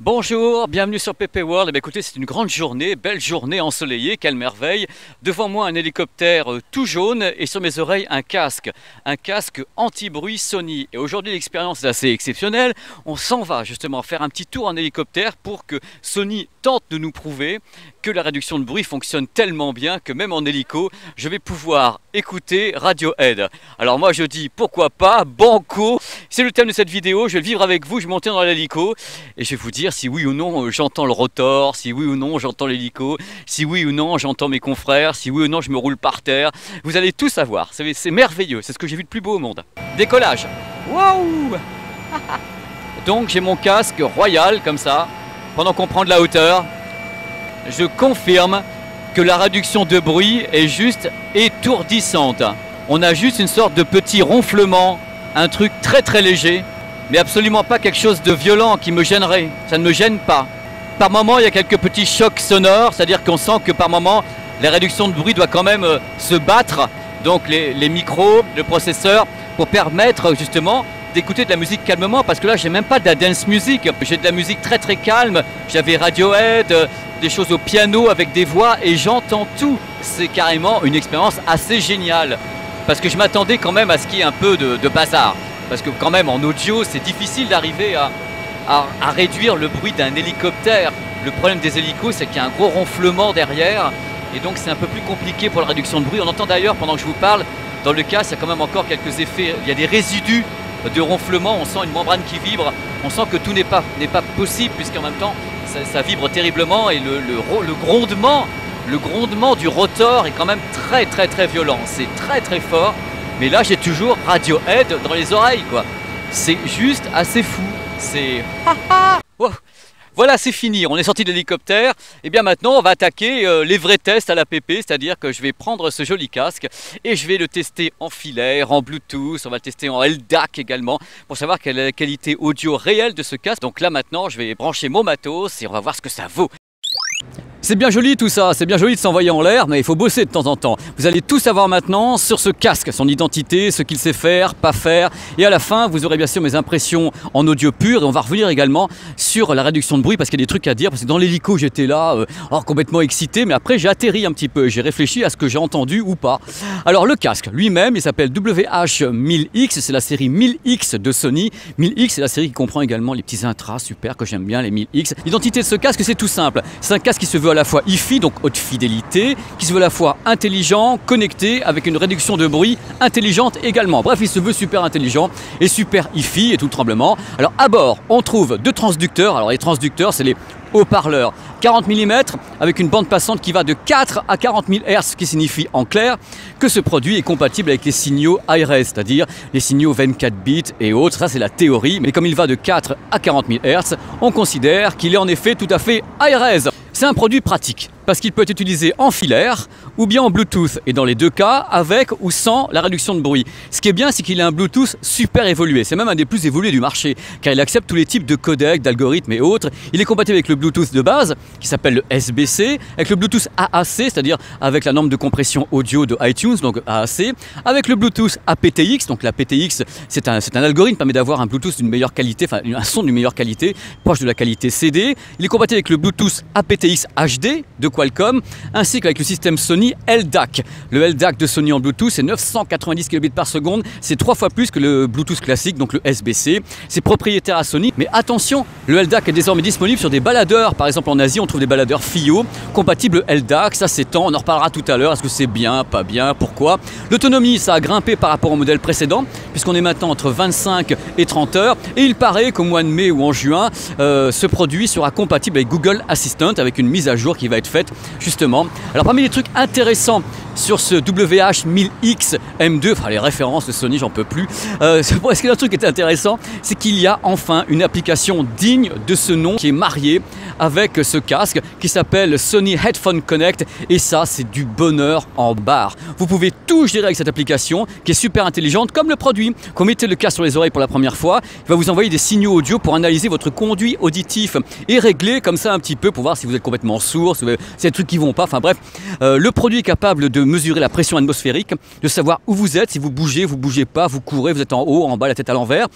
Bonjour, bienvenue sur PP World. Eh bien, écoutez, c'est une grande journée, belle journée ensoleillée, quelle merveille. Devant moi un hélicoptère tout jaune et sur mes oreilles un casque anti-bruit Sony. Et aujourd'hui l'expérience est assez exceptionnelle. On s'en va justement faire un petit tour en hélicoptère pour que Sony tente de nous prouver que la réduction de bruit fonctionne tellement bien que même en hélico, je vais pouvoir écouter Radiohead. Alors moi je dis pourquoi pas, banco. C'est le thème de cette vidéo, je vais le vivre avec vous, je vais monter dans l'hélico et je vais vous dire si oui ou non j'entends le rotor, si oui ou non j'entends l'hélico, si oui ou non j'entends mes confrères, si oui ou non je me roule par terre. Vous allez tout savoir, c'est merveilleux, c'est ce que j'ai vu de plus beau au monde. Décollage. Waouh. Donc j'ai mon casque royal comme ça, pendant qu'on prend de la hauteur. Je confirme que la réduction de bruit est juste étourdissante. On a juste une sorte de petit ronflement, un truc très très léger, mais absolument pas quelque chose de violent qui me gênerait. Ça ne me gêne pas. Par moment, il y a quelques petits chocs sonores, c'est-à-dire qu'on sent que par moment, la réduction de bruit doit quand même se battre, donc les micros, le processeur, pour permettre justement d'écouter de la musique calmement, parce que là j'ai même pas de la dance music, j'ai de la musique très très calme, j'avais Radiohead, des choses au piano avec des voix et j'entends tout. C'est carrément une expérience assez géniale, parce que je m'attendais quand même à ce qu'il y ait un peu de bazar, parce que quand même en audio c'est difficile d'arriver à réduire le bruit d'un hélicoptère. Le problème des hélicos c'est qu'il y a un gros ronflement derrière et donc c'est un peu plus compliqué pour la réduction de bruit. On entend d'ailleurs pendant que je vous parle, dans le casque il y a quand même encore quelques effets, il y a des résidus de ronflement, on sent une membrane qui vibre, on sent que tout n'est pas possible puisqu'en même temps ça vibre terriblement et le grondement du rotor est quand même très très très violent, c'est très très fort, mais là j'ai toujours Radiohead dans les oreilles quoi, c'est juste assez fou, c'est wow. Voilà, c'est fini, on est sorti de l'hélicoptère. Et bien maintenant, on va attaquer les vrais tests à la PP, c'est-à-dire que je vais prendre ce joli casque et je vais le tester en filaire, en Bluetooth, on va le tester en LDAC également, pour savoir quelle est la qualité audio réelle de ce casque. Donc là maintenant, je vais brancher mon matos et on va voir ce que ça vaut. C'est bien joli tout ça, c'est bien joli de s'envoyer en l'air, mais il faut bosser de temps en temps. Vous allez tout savoir maintenant sur ce casque, son identité, ce qu'il sait faire, pas faire. Et à la fin, vous aurez bien sûr mes impressions en audio pur. Et on va revenir également sur la réduction de bruit, parce qu'il y a des trucs à dire. Parce que dans l'hélico, j'étais là, complètement excité. Mais après, j'ai atterri un petit peu. J'ai réfléchi à ce que j'ai entendu ou pas. Alors le casque lui-même, il s'appelle WH-1000X. C'est la série 1000X de Sony. 1000X, c'est la série qui comprend également les petits intras, super, que j'aime bien, les 1000X. L'identité de ce casque, c'est tout simple. C'est un casque qui se veut à la fois hi-fi, donc haute fidélité, qui se veut à la fois intelligent, connecté, avec une réduction de bruit intelligente également. Bref, il se veut super intelligent et super hi-fi et tout le tremblement. Alors à bord, on trouve deux transducteurs. Alors les transducteurs, c'est les haut-parleurs 40 mm avec une bande passante qui va de 4 à 40 000 Hz, ce qui signifie en clair que ce produit est compatible avec les signaux Hi-Res, c'est-à-dire les signaux 24 bits et autres. Ça c'est la théorie, mais comme il va de 4 à 40 000 Hz, on considère qu'il est en effet tout à fait Hi-Res. C'est un produit pratique parce qu'il peut être utilisé en filaire ou bien en Bluetooth, et dans les deux cas avec ou sans la réduction de bruit. Ce qui est bien, c'est qu'il a un Bluetooth super évolué, c'est même un des plus évolués du marché car il accepte tous les types de codecs, d'algorithmes et autres. Il est compatible avec le Bluetooth de base qui s'appelle le SBC, avec le Bluetooth AAC, c'est-à-dire avec la norme de compression audio de iTunes, donc AAC, avec le Bluetooth aptX, donc la aptX c'est un algorithme qui permet d'avoir un Bluetooth d'une meilleure qualité, enfin un son d'une meilleure qualité, proche de la qualité CD. Il est compatible avec le Bluetooth aptX HD de Qualcomm, ainsi qu'avec le système Sony LDAC. Le LDAC de Sony en Bluetooth, c'est 990 kbps par seconde, c'est 3 fois plus que le Bluetooth classique, donc le SBC. C'est propriétaire à Sony, mais attention, le LDAC est désormais disponible sur des baladeurs. Par exemple en Asie, on trouve des baladeurs FiiO compatibles LDAC, ça s'étend, on en reparlera tout à l'heure. Est-ce que c'est bien, pas bien, pourquoi? L'autonomie, ça a grimpé par rapport au modèle précédent, puisqu'on est maintenant entre 25 et 30 heures, et il paraît qu'au mois de mai ou en juin, ce produit sera compatible avec Google Assistant, avec une mise à jour qui va être faite justement. Alors parmi les trucs intéressants sur ce WH-1000X M2, enfin les références de Sony, j'en peux plus. Est-ce qu'il y a un truc qui est intéressant, c'est qu'il y a enfin une application digne de ce nom qui est mariée avec ce casque qui s'appelle Sony Headphone Connect, et ça c'est du bonheur en barre. Vous pouvez tout gérer avec cette application qui est super intelligente comme le produit. Quand vous mettez le casque sur les oreilles pour la première fois, il va vous envoyer des signaux audio pour analyser votre conduit auditif et régler comme ça un petit peu pour voir si vous êtes complètement sourd, si c'est des trucs qui vont pas, enfin bref. Le produit est capable de mesurer la pression atmosphérique, de savoir où vous êtes, si vous bougez pas, vous courez, vous êtes en haut, en bas, la tête à l'envers.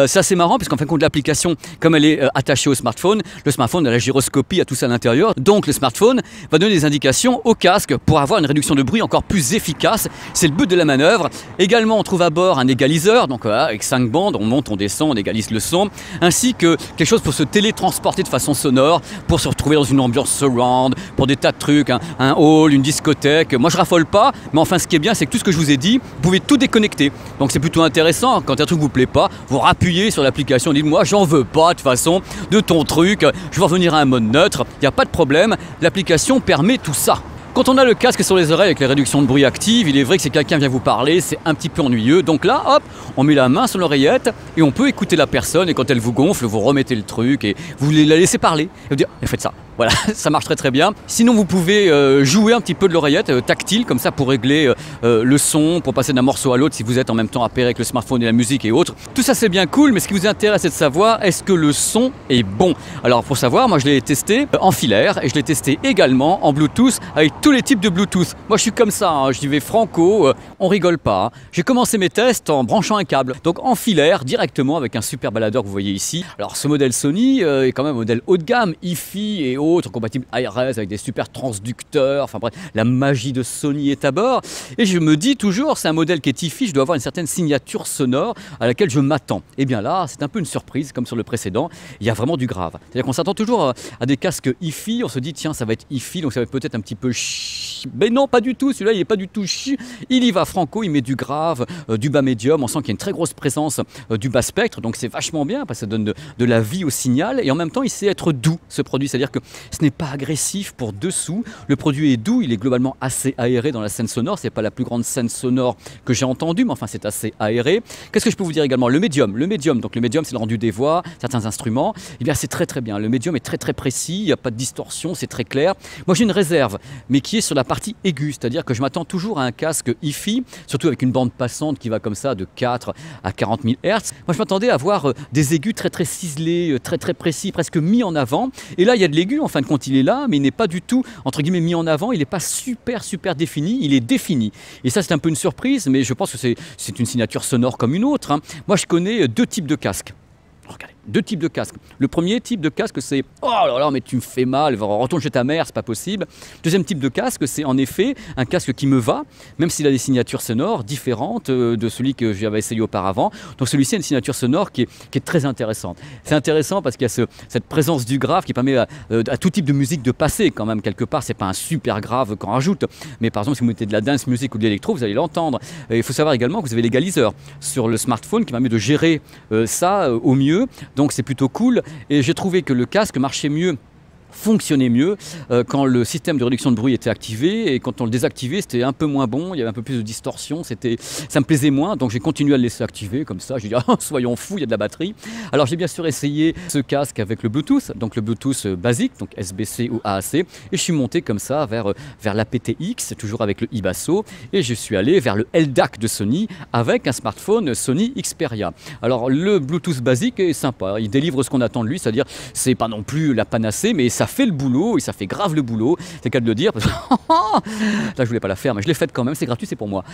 C'est assez marrant puisqu'en fin de compte l'application, comme elle est attachée au smartphone, le smartphone a la gyroscopie, a tout ça à l'intérieur. Donc le smartphone va donner des indications au casque pour avoir une réduction de bruit encore plus efficace. C'est le but de la manœuvre. Également, on trouve à bord un égaliseur, donc avec 5 bandes, on monte, on descend, on égalise le son, ainsi que quelque chose pour se télétransporter de façon sonore, pour se retrouver dans une ambiance surround, pour des tas de trucs, un hall, une discothèque. Moi je raffole pas, mais enfin ce qui est bien c'est que tout ce que je vous ai dit, vous pouvez tout déconnecter. Donc c'est plutôt intéressant, quand un truc vous plaît pas, vous rappuyez sur l'application, dites-moi j'en veux pas de toute façon de ton truc, je vais revenir à un mode neutre, il n'y a pas de problème, l'application permet tout ça. Quand on a le casque sur les oreilles avec les réductions de bruit actives, il est vrai que si quelqu'un vient vous parler, c'est un petit peu ennuyeux. Donc là, hop, on met la main sur l'oreillette et on peut écouter la personne. Et quand elle vous gonfle, vous remettez le truc et vous la laissez parler. Et vous dites, faites ça. Voilà, ça marche très bien. Sinon, vous pouvez jouer un petit peu de l'oreillette tactile, comme ça pour régler le son, pour passer d'un morceau à l'autre si vous êtes en même temps appairé avec le smartphone et la musique et autres. Tout ça, c'est bien cool, mais ce qui vous intéresse, c'est de savoir est-ce que le son est bon. Alors, pour savoir, moi, je l'ai testé en filaire et je l'ai testé également en Bluetooth avec tous les types de Bluetooth. Moi, je suis comme ça, hein, je vais franco, on rigole pas. Hein. J'ai commencé mes tests en branchant un câble, donc en filaire, directement avec un super baladeur que vous voyez ici. Alors, ce modèle Sony est quand même un modèle haut de gamme, hi-fi et autres, compatible ARS avec des super transducteurs, enfin bref, la magie de Sony est à bord. Et je me dis toujours, c'est un modèle qui est hi-fi, je dois avoir une certaine signature sonore à laquelle je m'attends. Et bien là, c'est un peu une surprise, comme sur le précédent, il y a vraiment du grave. C'est-à-dire qu'on s'attend toujours à des casques hi-fi, on se dit, tiens, ça va être hi-fi, donc ça va être peut-être un petit peu chi. Mais non, pas du tout, celui-là, il n'est pas du tout chi. Il y va franco, il met du grave, du bas médium, on sent qu'il y a une très grosse présence du bas spectre, donc c'est vachement bien, parce que ça donne de la vie au signal, et en même temps, il sait être doux, ce produit, c'est-à-dire que ce n'est pas agressif pour dessous. Le produit est doux, il est globalement assez aéré dans la scène sonore. C'est pas la plus grande scène sonore que j'ai entendue, mais enfin c'est assez aéré. Qu'est-ce que je peux vous dire également? Le médium, donc le médium c'est le rendu des voix, certains instruments. Eh bien c'est très bien. Le médium est très précis, il n'y a pas de distorsion, c'est très clair. Moi j'ai une réserve, mais qui est sur la partie aiguë, c'est-à-dire que je m'attends toujours à un casque hi-fi, surtout avec une bande passante qui va comme ça de 4 à 40 000 Hz. Moi je m'attendais à avoir des aigus très ciselés, très précis, presque mis en avant. Et là il y a de l'aigu, en fin de compte il est là, mais il n'est pas du tout, entre guillemets, mis en avant, il n'est pas super défini, il est défini. Et ça, c'est un peu une surprise, mais je pense que c'est une signature sonore comme une autre. Hein. Moi, je connais 2 types de casques. Regardez, 2 types de casques. Le premier type de casque, c'est « Oh là là, mais tu me fais mal, retourne chez ta mère, c'est pas possible ». Deuxième type de casque, c'est en effet un casque qui me va, même s'il a des signatures sonores différentes de celui que j'avais essayé auparavant. Donc celui-ci a une signature sonore qui est très intéressante. C'est intéressant parce qu'il y a cette présence du grave qui permet à tout type de musique de passer quand même quelque part. C'est pas un super grave qu'on rajoute, mais par exemple si vous mettez de la dance music ou de l'électro, vous allez l'entendre. Il faut savoir également que vous avez l'égaliseur sur le smartphone qui permet de gérer ça au mieux. Donc c'est plutôt cool et j'ai trouvé que le casque marchait mieux, fonctionnait mieux quand le système de réduction de bruit était activé, et quand on le désactivait c'était un peu moins bon, il y avait un peu plus de distorsion, ça me plaisait moins, donc j'ai continué à le laisser activer comme ça. J'ai dit oh, soyons fous, il y a de la batterie. Alors j'ai bien sûr essayé ce casque avec le Bluetooth, donc le Bluetooth basique, donc SBC ou AAC, et je suis monté comme ça vers l'aptX, toujours avec le iBasso, et je suis allé vers le LDAC de Sony avec un smartphone Sony Xperia. Alors le Bluetooth basique est sympa, il délivre ce qu'on attend de lui, c'est-à-dire c'est pas non plus la panacée, mais ça fait le boulot, et ça fait grave le boulot, c'est le cas de le dire. Là je voulais pas la faire, mais je l'ai faite quand même, c'est gratuit, c'est pour moi.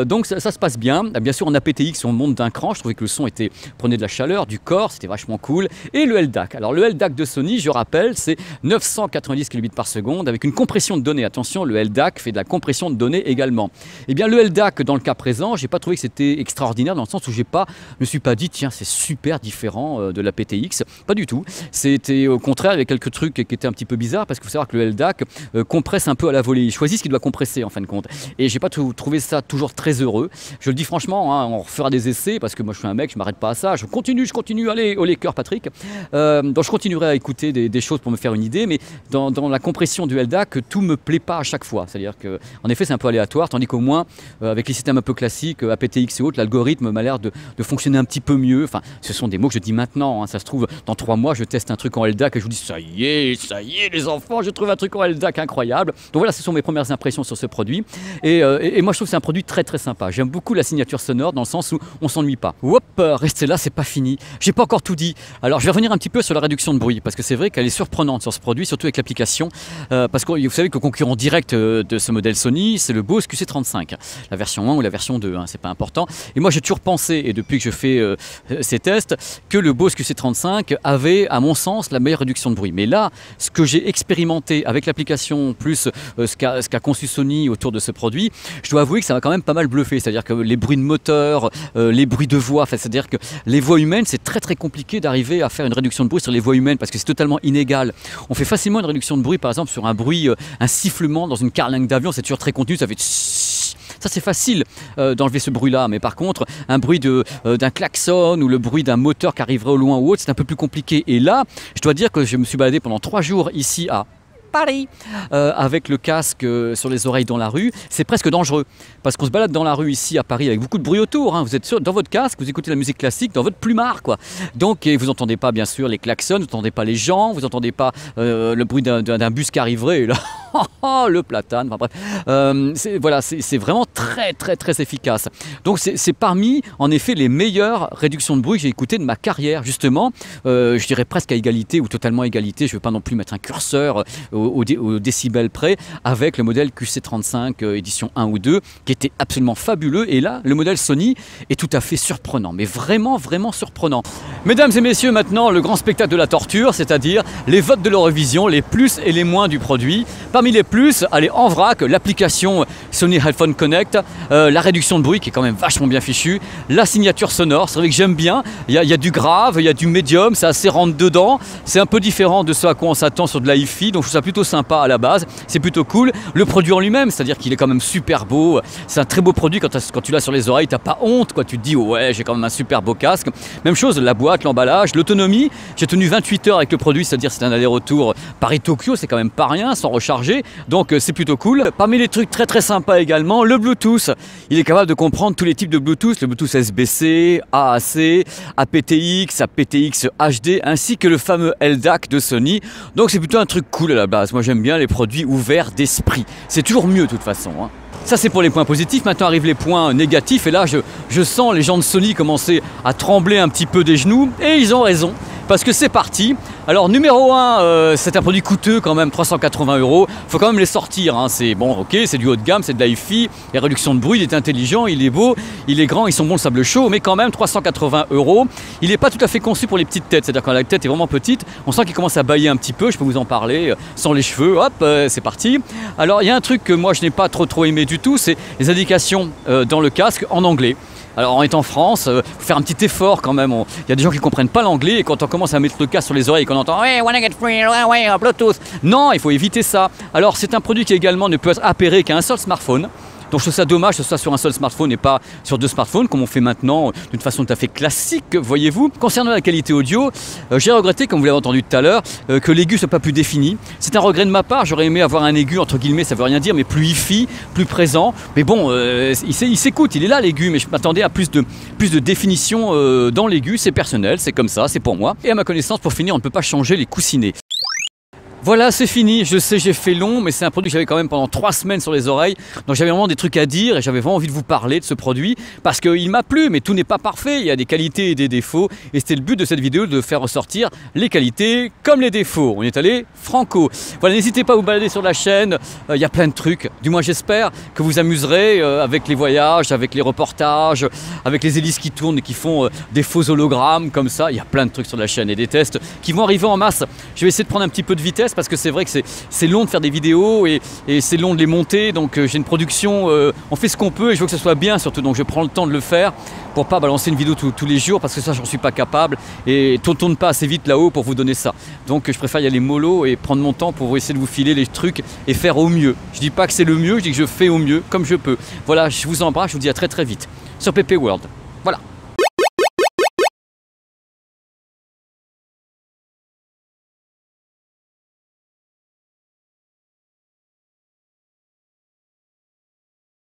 Donc ça se passe bien. Bien sûr en aptX on monte d'un cran, je trouvais que le son prenait de la chaleur, du corps, c'était vachement cool. Et le LDAC, alors le LDAC de Sony, je rappelle, c'est 990 kbps par seconde avec une compression de données. Attention, le LDAC fait de la compression de données également. Et bien le LDAC dans le cas présent, j'ai pas trouvé que c'était extraordinaire dans le sens où je me suis pas dit tiens c'est super différent de l'aptX, pas du tout. C'était au contraire avec quelques trucs qui était un petit peu bizarre parce qu'il faut savoir que le LDAC compresse un peu à la volée. Il choisit ce qu'il doit compresser en fin de compte. Et j'ai pas trouvé ça toujours très heureux. Je le dis franchement, hein, on refera des essais parce que moi je suis un mec, je m'arrête pas à ça. Je continue, allez, au cœur Patrick. Donc je continuerai à écouter des choses pour me faire une idée, mais dans la compression du LDAC, tout me plaît pas à chaque fois. C'est-à-dire que en effet c'est un peu aléatoire, tandis qu'au moins avec les systèmes un peu classiques, aptX et autres, l'algorithme m'a l'air de fonctionner un petit peu mieux. Enfin, ce sont des mots que je dis maintenant. Hein. Ça se trouve dans 3 mois, je teste un truc en LDAC et je vous dis ça y est. allez, ça y est les enfants, je trouve un truc en LDAC incroyable. Donc voilà, ce sont mes premières impressions sur ce produit. Et moi je trouve que c'est un produit très très sympa. J'aime beaucoup la signature sonore dans le sens où on s'ennuie pas. Hop, restez là, c'est pas fini. J'ai pas encore tout dit. Alors je vais revenir un petit peu sur la réduction de bruit parce que c'est vrai qu'elle est surprenante sur ce produit, surtout avec l'application. Parce que vous savez que le concurrent direct de ce modèle Sony, c'est le Bose QC35. La version 1 ou la version 2, hein, c'est pas important. Et moi j'ai toujours pensé, et depuis que je fais ces tests, que le Bose QC35 avait, à mon sens, la meilleure réduction de bruit. Mais là, ce que j'ai expérimenté avec l'application, plus ce qu'a conçu Sony autour de ce produit, je dois avouer que ça m'a quand même pas mal bluffé. C'est-à-dire que les bruits de moteur, les bruits de voix, c'est-à-dire que les voix humaines, c'est très très compliqué d'arriver à faire une réduction de bruit sur les voix humaines parce que c'est totalement inégal. On fait facilement une réduction de bruit, par exemple, sur un bruit, un sifflement dans une carlingue d'avion, c'est toujours très contenu, ça fait... Ça c'est facile d'enlever ce bruit là, mais par contre un bruit d'un klaxon ou le bruit d'un moteur qui arriverait au loin ou autre, c'est un peu plus compliqué. Et là je dois dire que je me suis baladé pendant 3 jours ici à Paris, avec le casque sur les oreilles dans la rue, c'est presque dangereux parce qu'on se balade dans la rue ici à Paris avec beaucoup de bruit autour, hein. Vous êtes sûr, dans votre casque, vous écoutez la musique classique dans votre plumard quoi. Donc et vous n'entendez pas bien sûr les klaxons, vous n'entendez pas les gens, vous n'entendez pas le bruit d'un bus qui arriverait et là le platane, enfin bref, voilà, c'est vraiment très très très efficace. Donc c'est parmi en effet les meilleures réductions de bruit que j'ai écoutées de ma carrière justement, je dirais presque à égalité ou totalement à égalité, je ne veux pas non plus mettre un curseur au décibel près, avec le modèle QC35 édition 1 ou 2 qui était absolument fabuleux. Et là le modèle Sony est tout à fait surprenant, mais vraiment vraiment surprenant. Mesdames et messieurs, maintenant le grand spectacle de la torture, c'est-à-dire les votes de l'Eurovision, les plus et les moins du produit. Parmi les plus, allez, en vrac, l'application Sony Headphone Connect, la réduction de bruit qui est quand même vachement bien fichue, la signature sonore, c'est vrai que j'aime bien, il y a du grave, il y a du médium, c'est assez rentre dedans, c'est un peu différent de ce à quoi on s'attend sur de la hi-fi, donc je trouve ça plutôt sympa à la base, c'est plutôt cool. Le produit en lui-même, c'est-à-dire qu'il est quand même super beau, c'est un très beau produit quand tu l'as sur les oreilles, t'as pas honte quoi, tu te dis ouais j'ai quand même un super beau casque. Même chose, la boîte, l'emballage, l'autonomie, j'ai tenu 28 heures avec le produit, c'est-à-dire c'est un aller-retour Paris-Tokyo, c'est quand même pas rien, sans recharger, donc c'est plutôt cool. Parmi les trucs très très sympas également, le Bluetooth, il est capable de comprendre tous les types de Bluetooth, le Bluetooth SBC, AAC, aptX, aptX HD, ainsi que le fameux LDAC de Sony, donc c'est plutôt un truc cool à la base. Moi j'aime bien les produits ouverts d'esprit, c'est toujours mieux de toute façon, hein. Ça c'est pour les points positifs, maintenant arrivent les points négatifs et là je sens les gens de Sony commencer à trembler un petit peu des genoux et ils ont raison. Parce que c'est parti. Alors numéro 1, c'est un produit coûteux quand même, 380 €. Faut quand même les sortir, hein. C'est bon, ok, c'est du haut de gamme, c'est de la hi-fi, les réductions de bruit, il est intelligent, il est beau, il est grand, ils sont bons le sable chaud, mais quand même 380 €. Il n'est pas tout à fait conçu pour les petites têtes, c'est-à-dire quand la tête est vraiment petite, on sent qu'il commence à bâiller un petit peu, je peux vous en parler, sans les cheveux, hop, c'est parti. Alors il y a un truc que moi je n'ai pas trop aimé du tout, c'est les indications dans le casque en anglais. Alors en étant en France, faut faire un petit effort quand même. Il y a des gens qui ne comprennent pas l'anglais et quand on commence à mettre le casque sur les oreilles et qu'on entend hey, wanna get free, ouais, Bluetooth. Non, il faut éviter ça. Alors c'est un produit qui également ne peut être appairé qu'à un seul smartphone. Donc je trouve ça dommage que ce soit sur un seul smartphone et pas sur 2 smartphones comme on fait maintenant d'une façon tout à fait classique, voyez-vous. Concernant la qualité audio, j'ai regretté, comme vous l'avez entendu tout à l'heure, que l'aigu ne soit pas plus défini. C'est un regret de ma part, j'aurais aimé avoir un aigu, entre guillemets, ça veut rien dire, mais plus hi-fi, plus présent. Mais bon, il s'écoute, il est là l'aigu, mais je m'attendais à plus de définition dans l'aigu, c'est personnel, c'est comme ça, c'est pour moi. Et à ma connaissance, pour finir, on ne peut pas changer les coussinets. Voilà, c'est fini. Je sais, j'ai fait long, mais c'est un produit que j'avais quand même pendant 3 semaines sur les oreilles. Donc j'avais vraiment des trucs à dire et j'avais vraiment envie de vous parler de ce produit parce qu'il m'a plu, mais tout n'est pas parfait. Il y a des qualités et des défauts. Et c'était le but de cette vidéo, de faire ressortir les qualités comme les défauts. On est allé franco. Voilà, n'hésitez pas à vous balader sur la chaîne. Il y a plein de trucs. Du moins, j'espère que vous amuserez avec les voyages, avec les reportages, avec les hélices qui tournent et qui font des faux hologrammes comme ça. Il y a plein de trucs sur la chaîne et des tests qui vont arriver en masse. Je vais essayer de prendre un petit peu de vitesse parce que c'est vrai que c'est long de faire des vidéos et c'est long de les monter, donc j'ai une production, on fait ce qu'on peut et je veux que ce soit bien surtout, donc je prends le temps de le faire pour pas balancer une vidéo tous les jours parce que ça j'en suis pas capable et on tourne pas assez vite là-haut pour vous donner ça, donc je préfère y aller mollo et prendre mon temps pour essayer de vous filer les trucs et faire au mieux. Je dis pas que c'est le mieux, je dis que je fais au mieux comme je peux. Voilà, je vous embrasse, je vous dis à très vite sur PP World. Voilà.